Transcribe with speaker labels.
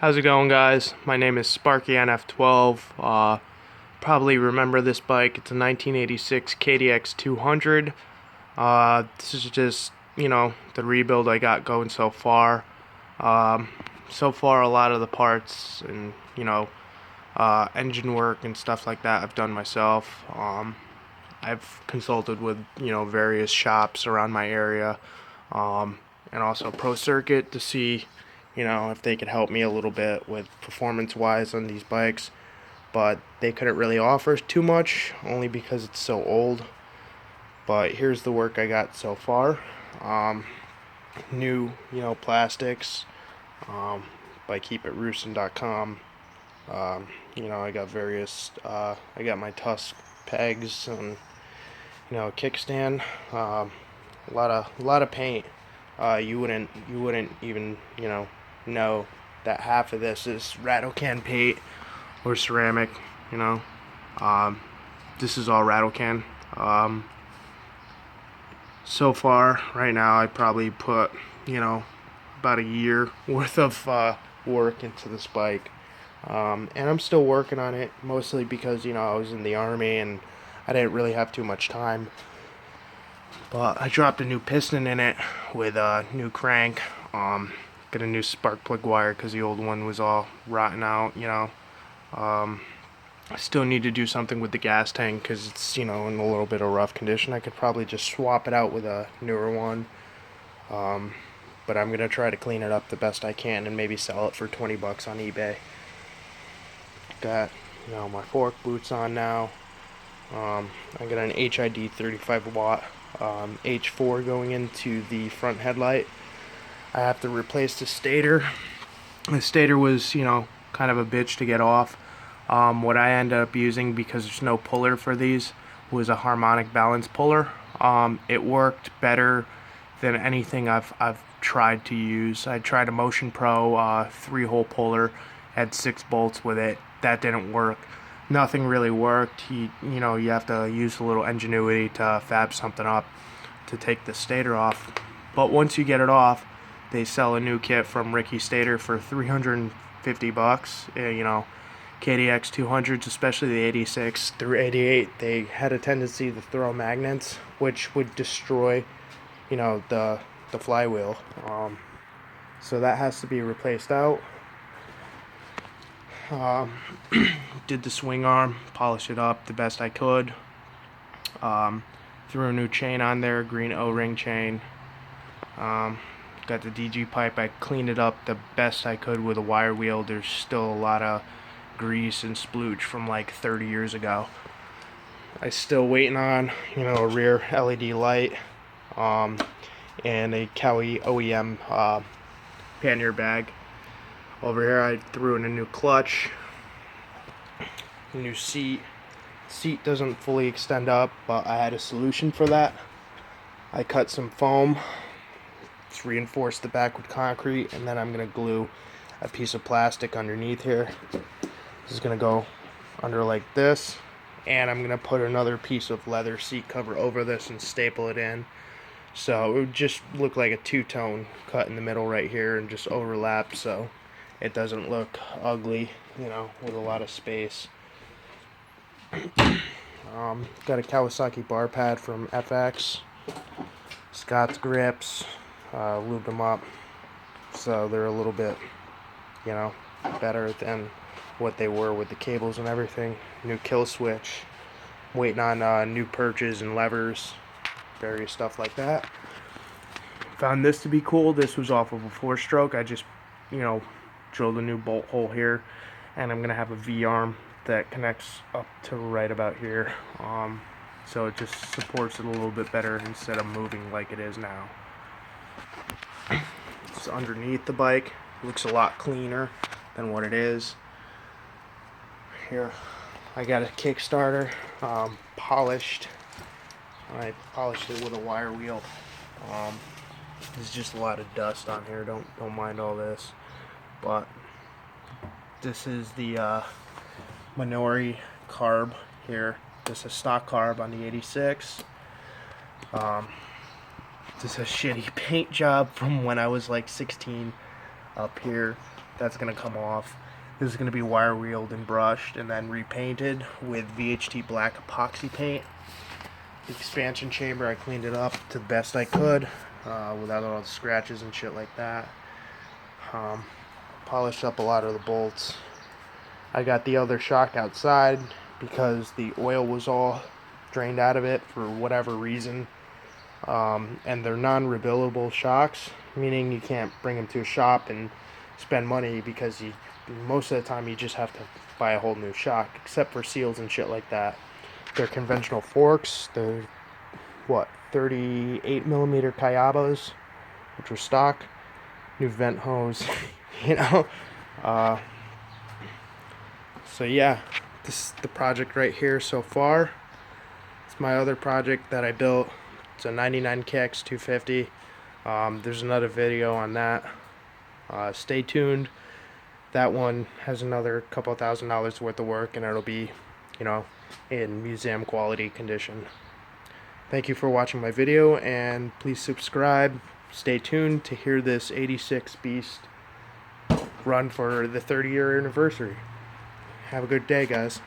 Speaker 1: How's it going, guys? My name is Sparky NF12. Probably remember this bike. It's a 1986 KDX200. This is just, the rebuild I got going so far. So far, a lot of the parts and, engine work and stuff like that I've done myself. I've consulted with, various shops around my area, and also Pro Circuit to see, if they could help me a little bit with performance-wise on these bikes. But they couldn't really offer too much, only because it's so old. But here's the work I got so far. New, plastics, by keepitrusin.com. I got various, I got my Tusk pegs and, kickstand. A lot of paint. You wouldn't even, know that half of this is rattle can paint or ceramic. This is all rattle can. So far, right now, I probably put, about a year worth of work into this bike. And I'm still working on it, mostly because, I was in the Army and I didn't really have too much time. But I dropped a new piston in it with a new crank. Got a new spark plug wire because the old one was all rotten out, I still need to do something with the gas tank because it's, in a little bit of rough condition. I could probably just swap it out with a newer one. But I'm going to try to clean it up the best I can and maybe sell it for 20 bucks on eBay. Got, my fork boots on now. I got an HID 35 watt H4 going into the front headlight. I have to replace the stator. The stator was, kind of a bitch to get off. What I ended up using, because there's no puller for these, was a harmonic balance puller. It worked better than anything I've tried to use. I tried a Motion Pro 3-hole puller, had 6 bolts with it. That didn't work. Nothing really worked. You have to use a little ingenuity to fab something up to take the stator off. But once you get it off, they sell a new kit from Ricky Stator for 350 bucks. KDX200s, especially the 86 through 88, they had a tendency to throw magnets, which would destroy, the flywheel. So that has to be replaced out. Did the swing arm, polished it up the best I could. Threw a new chain on there, green O-ring chain. Got the DG pipe. I cleaned it up the best I could with a wire wheel. There's still a lot of grease and splooge from like 30 years ago. I still waiting on, a rear LED light, and a Cowie OEM pannier bag. Over here I threw in a new clutch, a new seat. Seat doesn't fully extend up, but I had a solution for that. I cut some foam, just reinforced the back with concrete, and then I'm going to glue a piece of plastic underneath here. This is going to go under like this, and I'm going to put another piece of leather seat cover over this and staple it in. So it would just look like a two-tone cut in the middle right here and just overlap, so it doesn't look ugly, with a lot of space. Got a Kawasaki bar pad from FX. Scott's grips, lubed them up, so they're a little bit, better than what they were with the cables and everything. New kill switch. Waiting on new perches and levers, various stuff like that. Found this to be cool. This was off of a 4-stroke. I just, drilled a new bolt hole here, and I'm gonna have a V-arm that connects up to right about here. So it just supports it a little bit better instead of moving like it is now. It's underneath the bike. Looks a lot cleaner than what it is. Here, I got a Kickstarter, polished. I polished it with a wire wheel. There's just a lot of dust on here. Don't mind all this. But this is the Minori carb here. This is stock carb on the 86. This is a shitty paint job from when I was like 16 up here. That's going to come off. This is going to be wire wheeled and brushed and then repainted with VHT black epoxy paint. The expansion chamber, I cleaned it up to the best I could without all the scratches and shit like that. Polished up a lot of the bolts. I got the other shock outside because the oil was all drained out of it for whatever reason. And they're non-rebuildable shocks, meaning you can't bring them to a shop and spend money because most of the time you just have to buy a whole new shock, except for seals and shit like that. They're conventional forks. They're 38 millimeter Kayabas, which are stock. New vent hose, So yeah, this is the project right here so far. It's my other project that I built. It's a 99 KDX200. There's another video on that. Stay tuned. That one has another couple $1,000s worth of work, and it'll be, in museum quality condition. Thank you for watching my video, and please subscribe. Stay tuned to hear this 86 Beast run for the 30-year anniversary. Have a good day, guys.